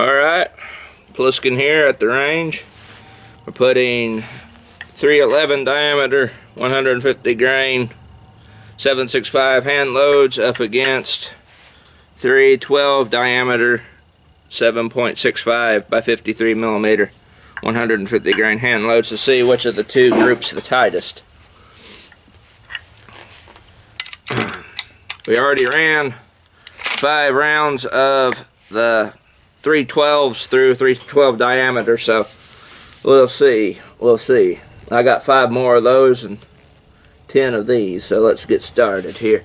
Alright, Pliskin here at the range. We're putting 311 diameter, 150 grain, 765 hand loads up against 312 diameter, 7.65 by 53 millimeter, 150 grain hand loads to see which of the two groups the tightest. We already ran 5 rounds of the 312s through 312 diameter, so we'll see. I got 5 more of those and 10 of these, so let's get started here.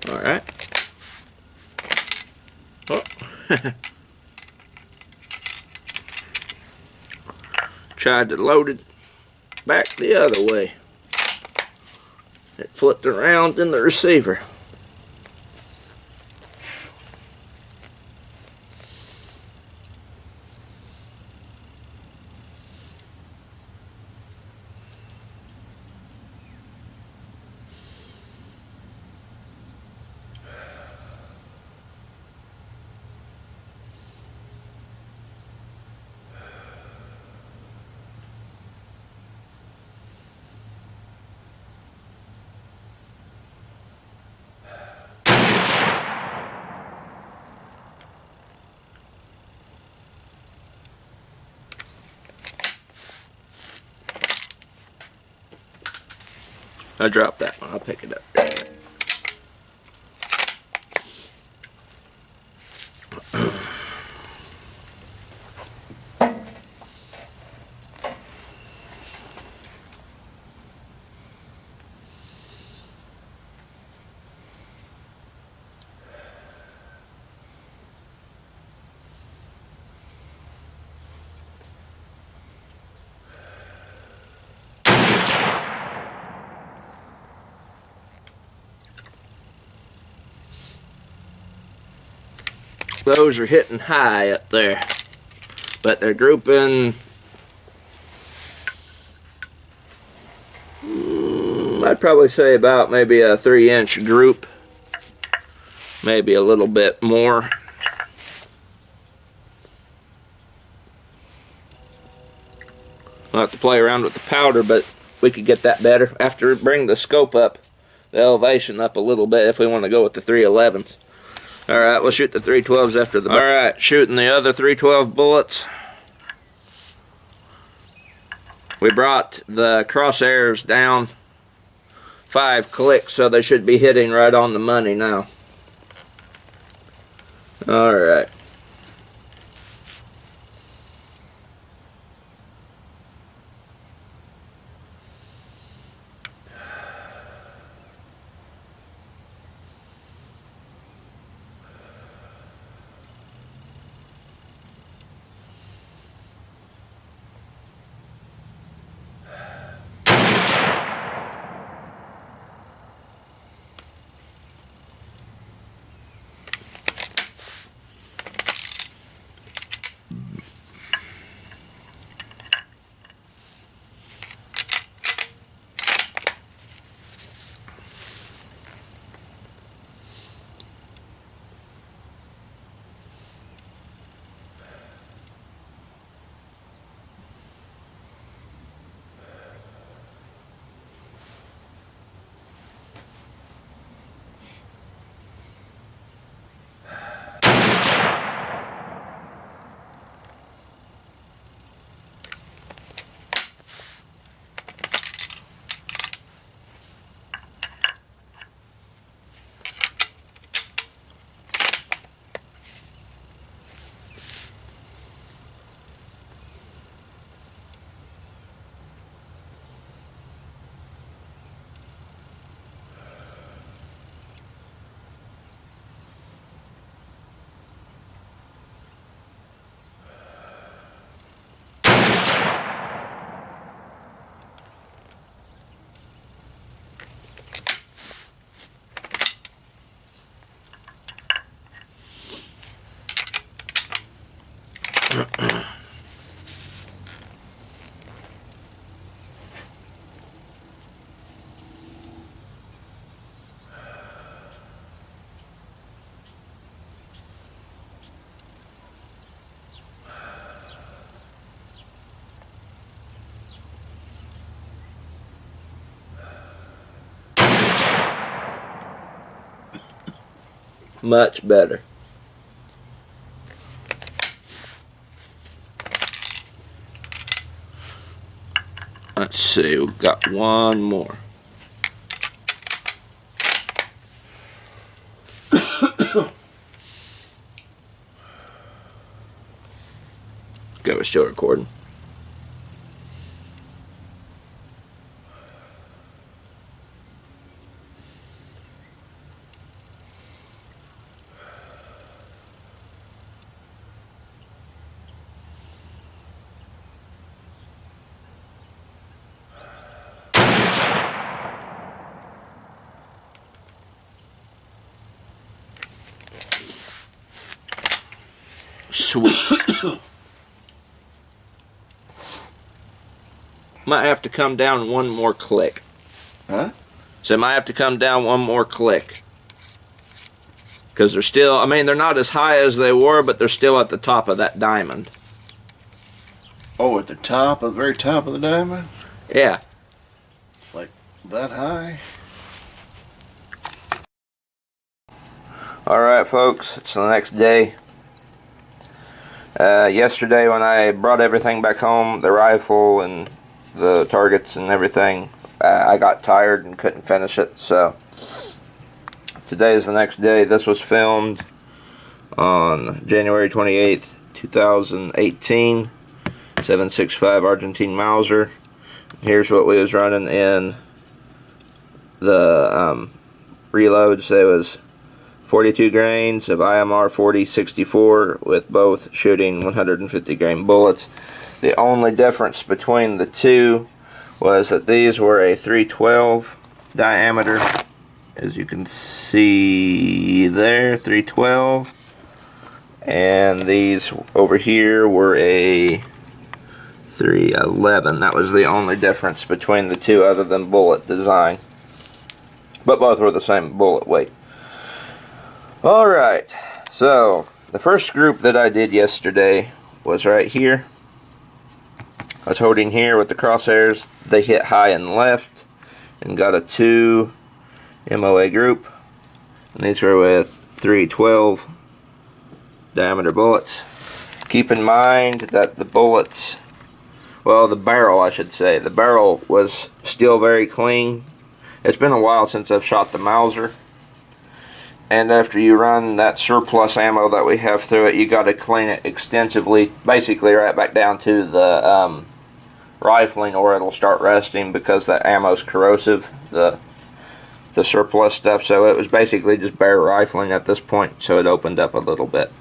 Alright. Oh. Tried to load it back the other way. It flipped around in the receiver. I dropped that one. I'll pick it up. Those are hitting high up there, but they're grouping, I'd probably say about maybe a 3-inch group, maybe a little bit more. I'll have to play around with the powder, but we could get that better after bring the scope up, the elevation up a little bit if we want to go with the 311s. Alright, we'll shoot the 312s after the... Alright, shooting the other 312 bullets. We brought the crosshairs down 5 clicks, so they should be hitting right on the money now. Alright. Much better. Let's see, we've got one more. Okay, we're still recording. Sweet. Might have to come down one more click. Huh? So it might have to come down one more click. Because they're still, I mean, they're not as high as they were, but they're still at the top of that diamond. Oh, at the top, at the very top of the diamond? Yeah. Like that high? Alright, folks, it's the next day. Yesterday when I brought everything back home, the rifle and the targets and everything, I got tired and couldn't finish it, so today is the next day. This was filmed on January 28th, 2018, 7.65 Argentine Mauser. Here's what we was running in the reloads. It was 42 grains of IMR 4064 with both shooting 150 grain bullets. The only difference between the two was that these were a 312 diameter, as you can see there, 312, and these over here were a 311. That was the only difference between the two other than bullet design, but both were the same bullet weight. Alright, so the first group that I did yesterday was right here. I was holding here with the crosshairs. They hit high and left and got a 2 MOA group. And these were with 312 diameter bullets. Keep in mind that the bullets, well, the barrel I should say, the barrel was still very clean. It's been a while since I've shot the Mauser. And after you run that surplus ammo that we have through it, you got to clean it extensively, basically right back down to the rifling, or it'll start rusting because that ammo's corrosive, the surplus stuff. So it was basically just bare rifling at this point, so it opened up a little bit.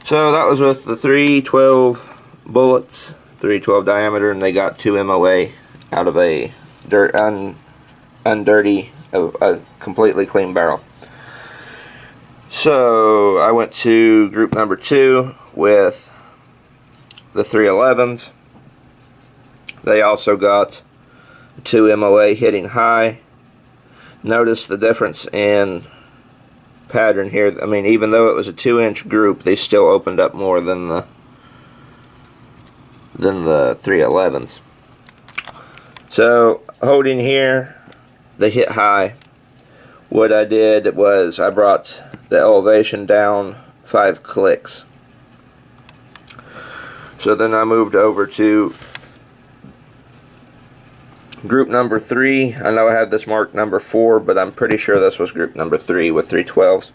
So that was with the 312 bullets, 312 diameter, and they got 2 MOA out of a undirty, a completely clean barrel. So I went to group number 2 with the 311s. They also got 2 MOA hitting high. Notice the difference in pattern here. I mean, even though it was a 2-inch group, they still opened up more than the 311s. So holding here, they hit high. What I did was I brought the elevation down 5 clicks. So then I moved over to group number 3. I know I had this marked number 4, but I'm pretty sure this was group number 3 with 312s.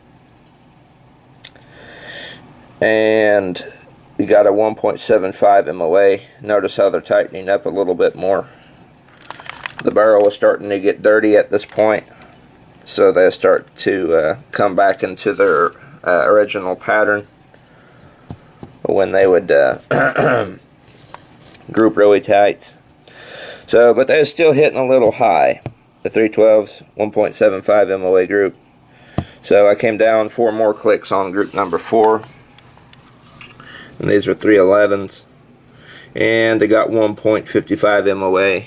And you got a 1.75 MOA. Notice how they're tightening up a little bit more. The barrel was starting to get dirty at this point, so they start to come back into their original pattern when they would group really tight. So, but they was still hitting a little high. The 312s, 1.75 MOA group. So I came down 4 more clicks on group number 4. and these are 311s, and they got 1.55 MOA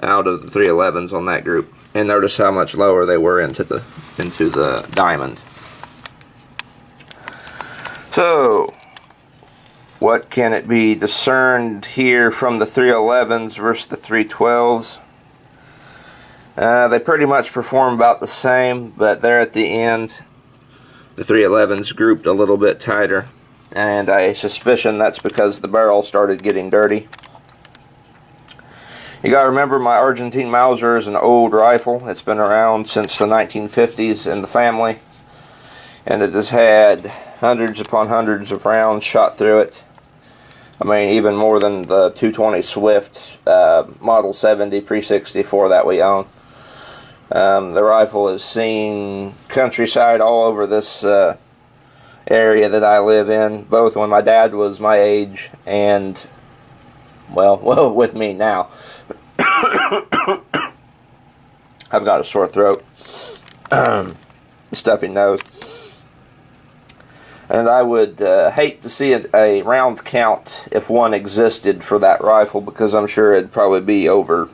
out of the 311s on that group. And notice how much lower they were into the diamond. So, what can it be discerned here from the 311s versus the 312s? They pretty much perform about the same, but there at the end, the 311s grouped a little bit tighter, and I suspicion that's because the barrel started getting dirty. You gotta remember, my Argentine Mauser is an old rifle. It's been around since the 1950s in the family, and it has had hundreds upon hundreds of rounds shot through it. I mean, even more than the 220 Swift Model 70 Pre-64 that we own. The rifle has seen countryside all over this area that I live in, both when my dad was my age and, well, with me now. I've got a sore throat, stuffy nose, and I would hate to see a round count if one existed for that rifle, because I'm sure it'd probably be over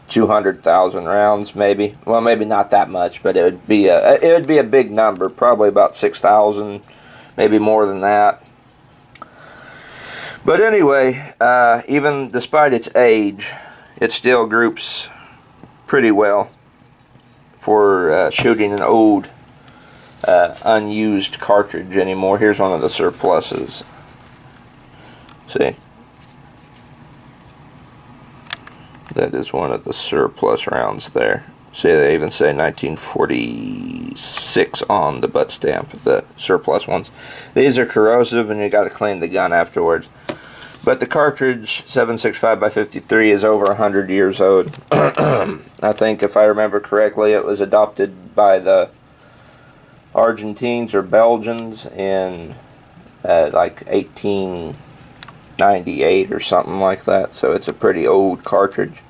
200,000 rounds, maybe. Well, maybe not that much, but it would be a big number, probably about 6,000, maybe more than that. But anyway, even despite its age, it still groups pretty well for shooting an old, unused cartridge anymore. Here's one of the surpluses. See? That is one of the surplus rounds there. See, they even say 1946 on the butt stamp, the surplus ones. These are corrosive, and you got to clean the gun afterwards. But the cartridge 765x53 is over 100 years old. I think, if I remember correctly, it was adopted by the Argentines or Belgians in like 1898 or something like that. So it's a pretty old cartridge.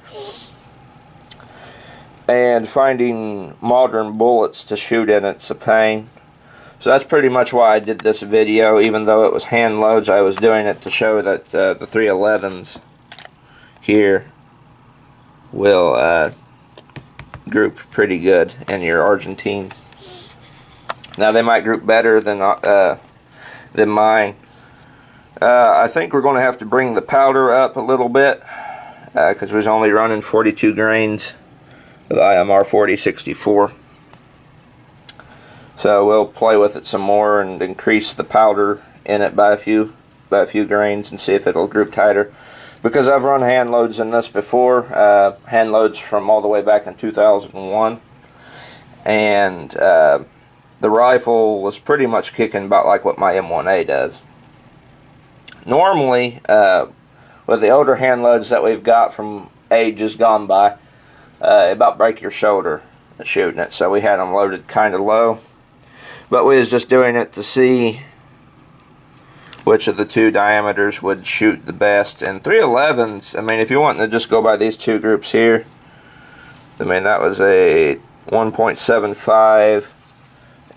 And finding modern bullets to shoot in it's a pain. So that's pretty much why I did this video. Even though it was hand loads, I was doing it to show that the 311s here will group pretty good in your Argentines. Now, they might group better than mine. I think we're going to have to bring the powder up a little bit, because we was only running 42 grains of the IMR 4064. So we'll play with it some more and increase the powder in it by a few grains and see if it'll group tighter. Because I've run hand loads in this before, hand loads from all the way back in 2001, and the rifle was pretty much kicking about like what my M1A does. Normally, with the older hand loads that we've got from ages gone by, about break your shoulder shooting it. So we had them loaded kind of low. But we was just doing it to see which of the two diameters would shoot the best. And 311s, I mean, if you're wanting to just go by these two groups here, I mean, that was a 1.75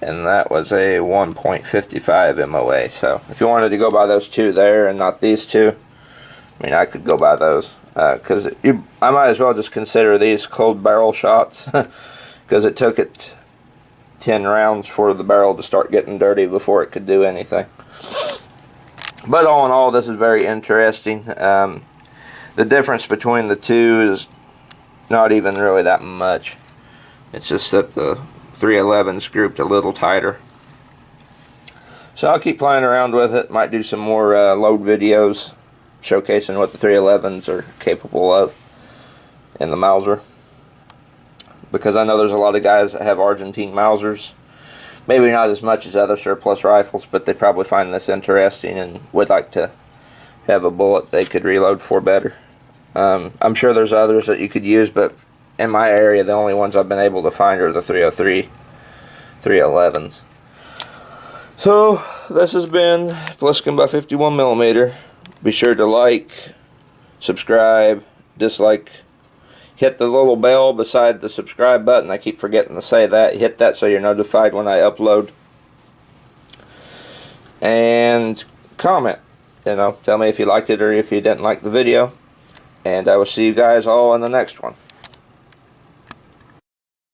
and that was a 1.55 MOA. So if you wanted to go by those two there and not these two, I mean, I could go by those. Because I might as well just consider these cold barrel shots, because it took it 10 rounds for the barrel to start getting dirty before it could do anything. But all in all, this is very interesting. The difference between the two is not even really that much. It's just that the 311's grouped a little tighter. So I'll keep playing around with it. Might do some more load videos showcasing what the 311s are capable of in the Mauser. Because I know there's a lot of guys that have Argentine Mausers. Maybe not as much as other surplus rifles, but they probably find this interesting and would like to have a bullet they could reload for better. I'm sure there's others that you could use, but in my area, the only ones I've been able to find are the 303 311s. So, this has been Pliskin by 51mm. Be sure to like, subscribe, dislike, hit the little bell beside the subscribe button. I keep forgetting to say that. Hit that so you're notified when I upload. and comment. You know, tell me if you liked it or if you didn't like the video. And I will see you guys all in the next one.